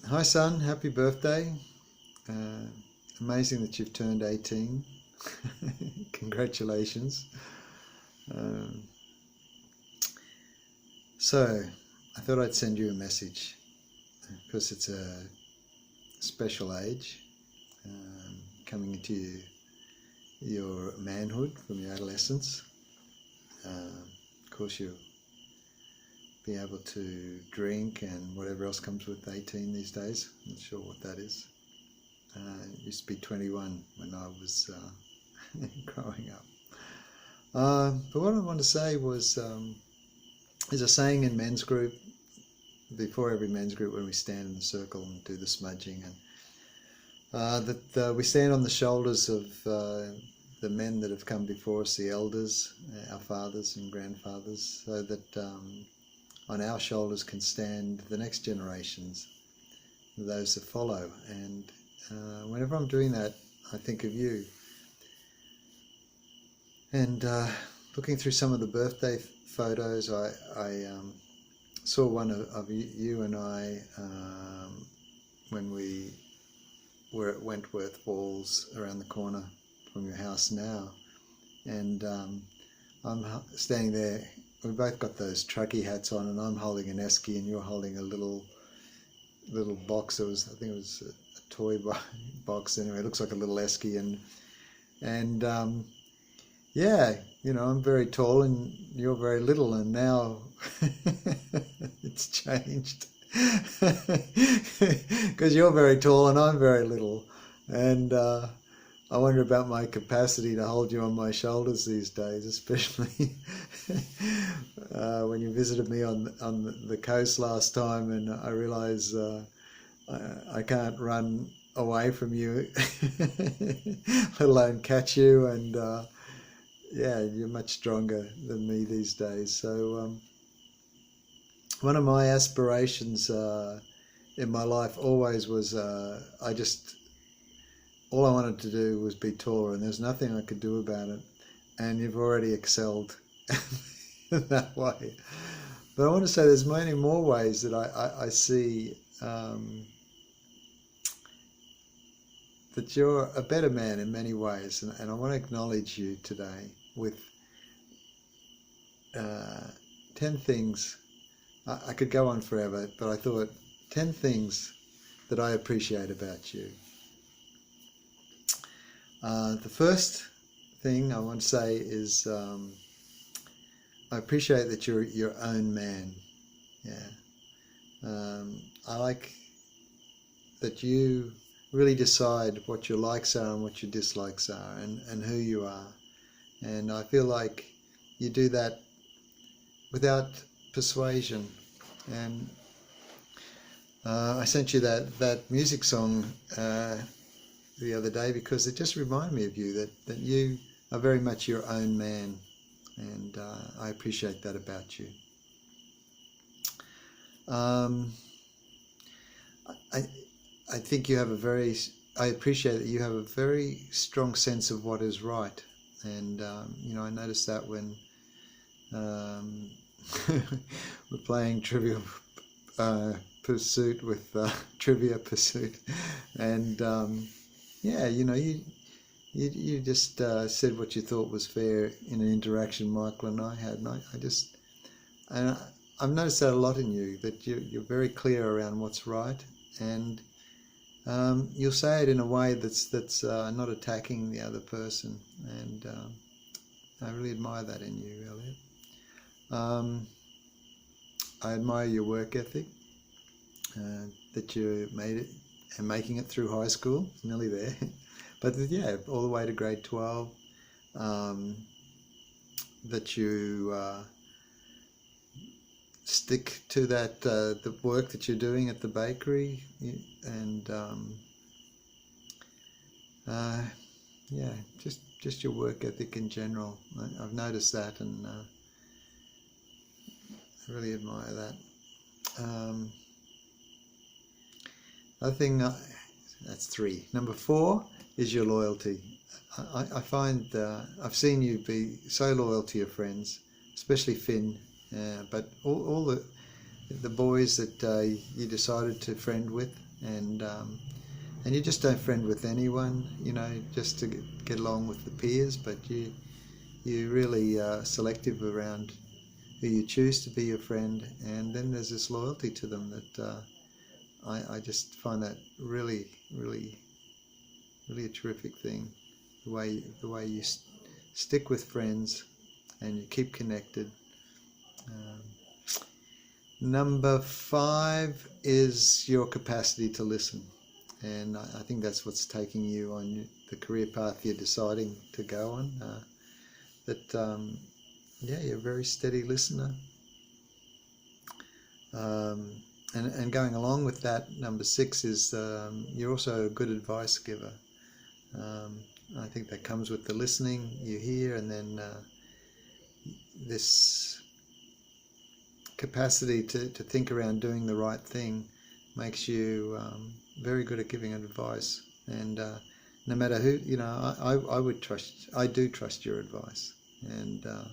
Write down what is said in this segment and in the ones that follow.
Hi son, happy birthday. Uh, Amazing that you've turned 18. Congratulations. Um, so, I thought I'd send you a message because it's a special age, coming into your manhood from your adolescence. Of course, you'll be able to drink and whatever else comes with 18 these days. I'm not sure what that is. It used to be 21 when I was growing up. But what I wanted to say was, there's a saying in men's group, before every men's group, when we stand in the circle and do the smudging, and that we stand on the shoulders of the men that have come before us, the elders, our fathers and grandfathers, so that on our shoulders can stand the next generations, those that follow. And whenever I'm doing that, I think of you. And looking through some of the birthday photos, I saw one of you and I when we were at Wentworth Falls, around the corner from your house now. And I'm standing there. We both got those truckie hats on, and I'm holding an esky, and you're holding a little box. I think it was a toy box. Anyway, it looks like a little esky, and yeah, I'm very tall and you're very little, and now it's changed because you're very tall and I'm very little, and I wonder about my capacity to hold you on my shoulders these days, especially when you visited me on the coast last time, and I realise I can't run away from you, let alone catch you, and yeah, you're much stronger than me these days. So one of my aspirations in my life always was, all I wanted to do was be taller, and there's nothing I could do about it. And you've already excelled in that way. But I want to say there's many more ways that I see that you're a better man in many ways, and I want to acknowledge you today with 10 things. I could go on forever, but I thought 10 things that I appreciate about you. The first thing I want to say is I appreciate that you're your own man. Yeah, I like that you really decide what your likes are and what your dislikes are, and who you are. And I feel like you do that without persuasion. And I sent you that music song the other day because it just reminded me of you, that you are very much your own man, and I appreciate that about you. I think you have I appreciate that you have a very strong sense of what is right, and I noticed that when we're playing Trivial Pursuit with Trivia Pursuit, and yeah, you just said what you thought was fair in an interaction Michael and I had, and I've noticed that a lot in you, that you're very clear around what's right, and you'll say it in a way that's not attacking the other person, and I really admire that in you, Elliot. I admire your work ethic, that you made it and making it through high school, nearly there, but yeah, all the way to grade 12. That you stick to that the work that you're doing at the bakery, and yeah, just your work ethic in general. I've noticed that, and I really admire that. Other thing, that's 3. Number 4 is your loyalty. I find I've seen you be so loyal to your friends, especially Finn, but all the boys that you decided to friend with, and you just don't friend with anyone, just to get along with the peers, but you really selective around who you choose to be your friend, and then there's this loyalty to them that I just find that really, really, really a terrific thing. The way you stick with friends and you keep connected. Number 5 is your capacity to listen, and I think that's what's taking you on the career path you're deciding to go on. You're a very steady listener. And going along with that, number 6 is you're also a good advice giver. I think that comes with the listening you hear, and then this capacity to think around doing the right thing makes you very good at giving advice. And no matter who, I do trust your advice, and I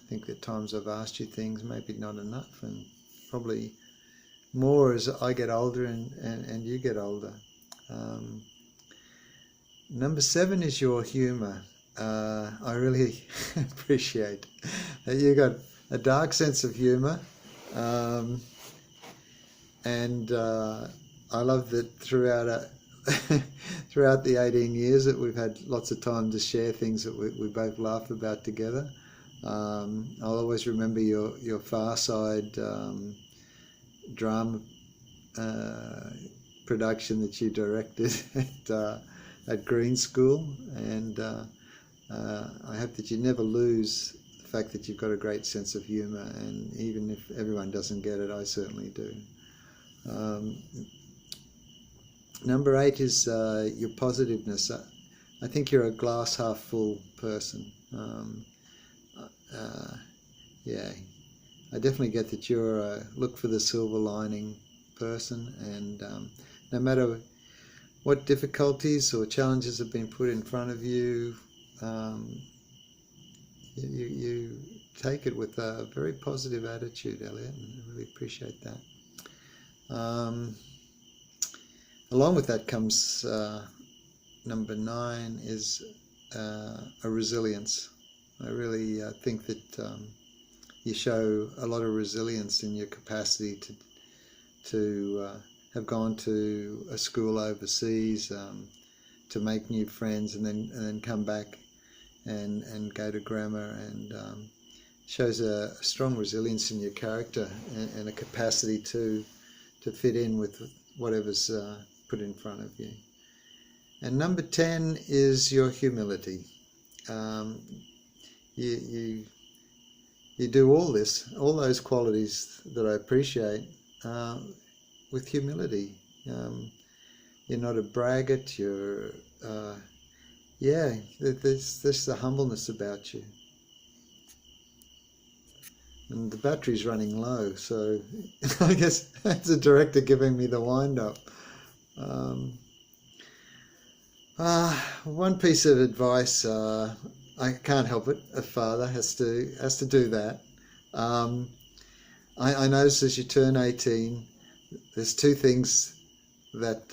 think at times I've asked you things, maybe not enough, and probably more as I get older and you get older. Number 7 is your humour. I really appreciate that you got a dark sense of humour, and I love that throughout the 18 years that we've had lots of time to share things that we both laugh about together. I'll always remember your Far Side drama production that you directed at Green School, and I hope that you never lose the fact that you've got a great sense of humour, and even if everyone doesn't get it, I certainly do. Number 8 is your positiveness. I think you're a glass half full person. I definitely get that you're a look for the silver lining person, and no matter what difficulties or challenges have been put in front of you, you take it with a very positive attitude, Elliot, and I really appreciate that. Along with that comes number 9 is a resilience. I really think that you show a lot of resilience in your capacity to have gone to a school overseas, to make new friends, and then come back and go to grammar, and shows a strong resilience in your character and a capacity to fit in with whatever's put in front of you. And number 10 is your humility. You do all those qualities that I appreciate with humility. You're not a braggart. There's the humbleness about you. And the battery's running low, so I guess that's the director giving me the wind up. One piece of advice, I can't help it, a father has to do that. I noticed as you turn 18, there's two things that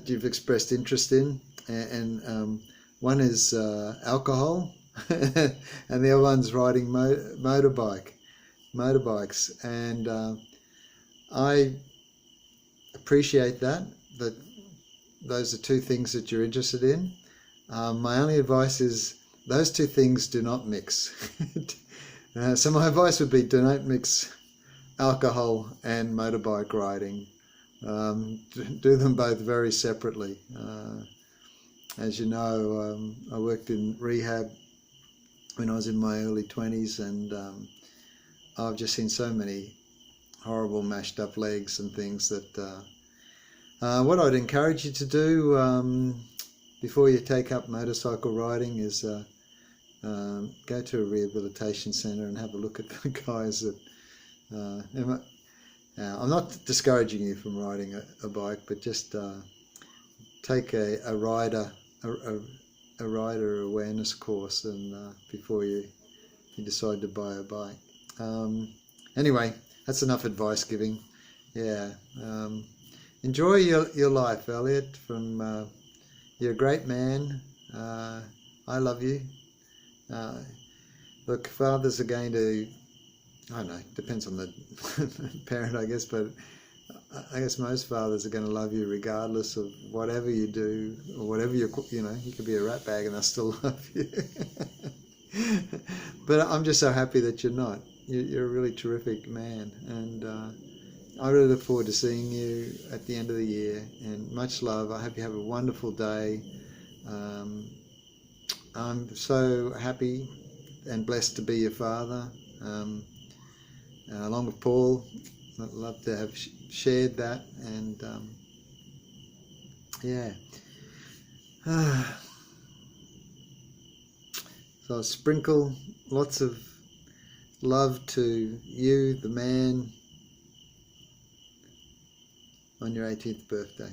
you've expressed interest in, and one is alcohol, and the other one's riding motorbikes, and I appreciate that those are two things that you're interested in. My only advice is those two things do not mix. So my advice would be, do not mix alcohol and motorbike riding. Do them both very separately. As you know, I worked in rehab when I was in my early 20s, and I've just seen so many horrible mashed up legs and things that what I'd encourage you to do before you take up motorcycle riding is go to a rehabilitation centre and have a look at the guys that I'm not discouraging you from riding a bike, but just take a rider awareness course, and before you you decide to buy a bike. Anyway, that's enough advice giving. Yeah. Enjoy your life, Elliot. You're a great man. I love you. Look, fathers are going to, I don't know, depends on the parent, I guess, but I guess most fathers are going to love you regardless of whatever you do or whatever you could be a rat bag and they'll still love you. But I'm just so happy that you're not. You're a really terrific man, and I really look forward to seeing you at the end of the year, and much love. I hope you have a wonderful day. I'm so happy and blessed to be your father, along with Paul. I'd love to have shared that, and yeah. So I'll sprinkle lots of love to you, the man, on your 18th birthday.